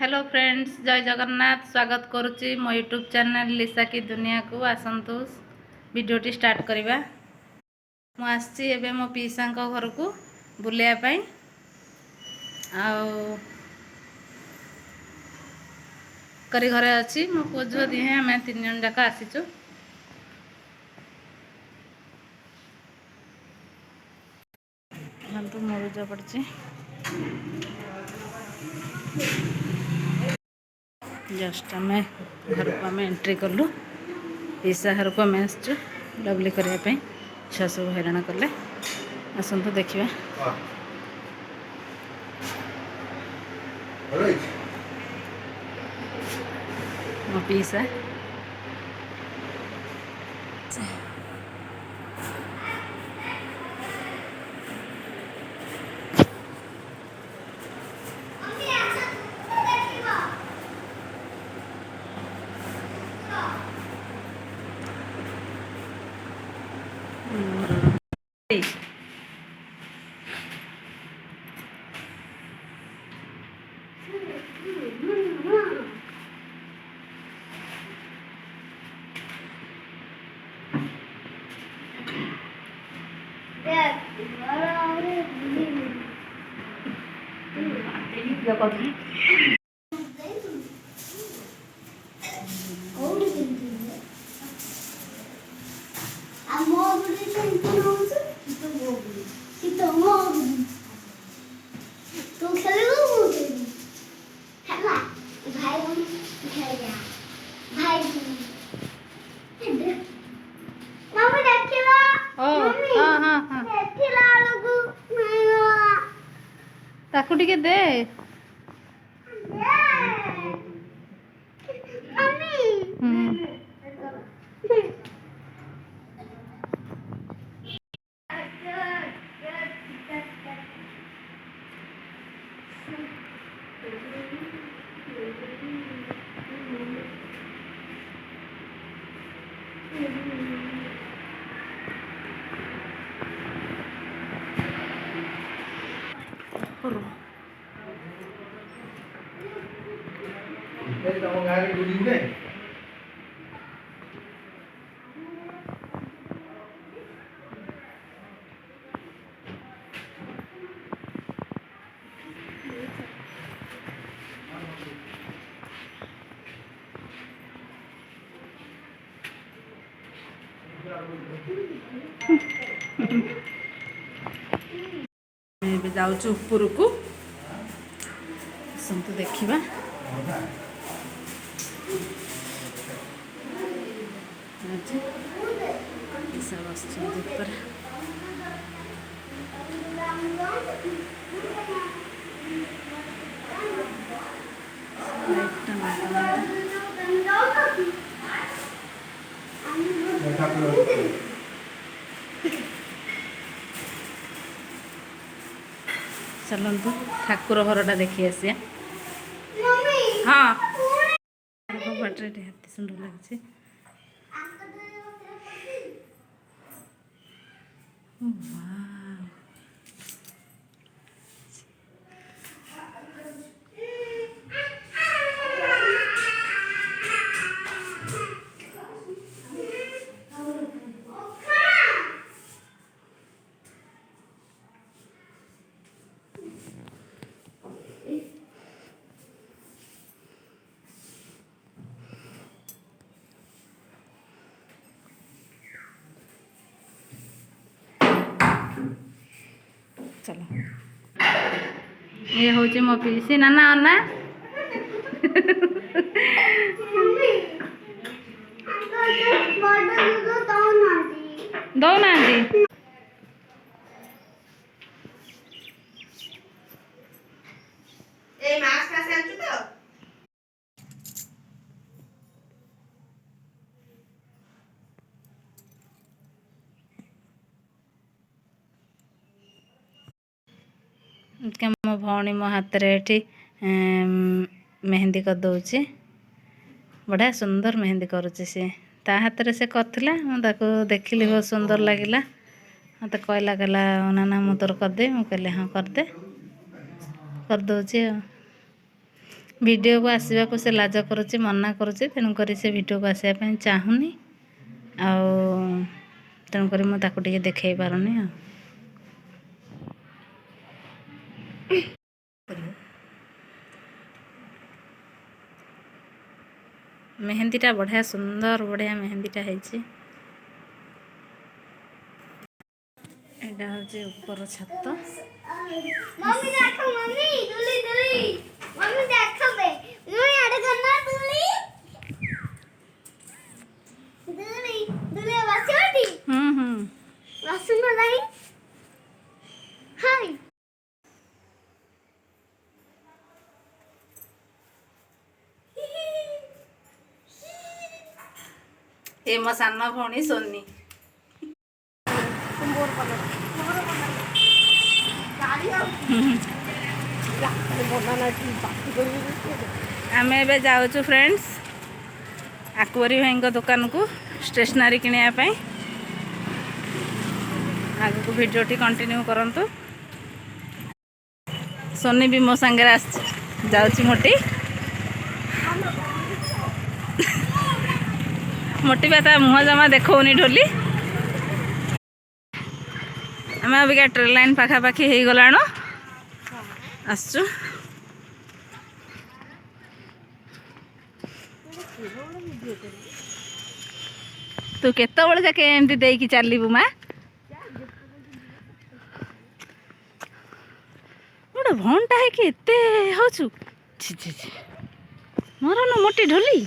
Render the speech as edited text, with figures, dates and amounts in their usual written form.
Hello friends, जय जगन्नाथ। स्वागत करुच्ची मो यूट्यूब चैनल लिसा की दुनिया को। आसतु वीडियोटी स्टार्ट करवा। मु आसी एबे मो पीसा घर को बुलायापाई करी घरे अच्छी मो पुओ झुआ दिहे आम 3 जन जाक आसीचु। मुरुज पड़ी जस्ट आम घर को आम एंट्री कलु। पीसा घर को आम आसचु लवली करने। छुआ सब हैरान कले। आसतु देखा मो पीसा ताकू टिके दे। जाऊँ ऊपर को आसतु देखा। चलतु ठाकुर घरटा देखी आसी। हाँ हाथी सुंदर लगे। चलो ये हूँ मो पीसी नाना अन्ना दौना मो भौणी मो हाथ मेहंदी कर दौची। बढ़िया सुंदर मेहंदी करुच्ची सी ता हाथ से करथिला। मुझे देखिली बहुत सुंदर लगिला। मत कहला कहला नाना मु तोर करदे। मु कहले हाँ करदे कर दौची। वीडियो को आसवाक से लाज करुच्ची मना करुच्ची तेणुक से वीडियो को आसवाई चाहूनी तेणुक मुझे देखई पारुनी मेहंदीटा बढ़िया सुंदर बढ़िया मेहंदीटा है। एटा हूँ ऊपर छत मम्मी देखो मम्मी दुली दुली मम्मी देखो बे मम्मी आड़े करना दुली दुली दुली वासोटी वासुन नहीं हाय ये मो सान भौणी सोनी आम ए जाऊँ फ्रेंड्स आकुरी भाई दुकान को स्टेशनरी किनापी आग को वीडियो टी कंटिन्यू करंतु। सोनी भी मो सांगे जाऊँ मोटी मोटी बाता मुह जमा देखौनी ढोली आम अबिका ट्रेन लाइन पाखापाखि हो गलाण आसचु तू केतबेले जाके एमती देकी चलबू माँ गोटे भंटा है कि एते हूँ मोर न मोटी ढोली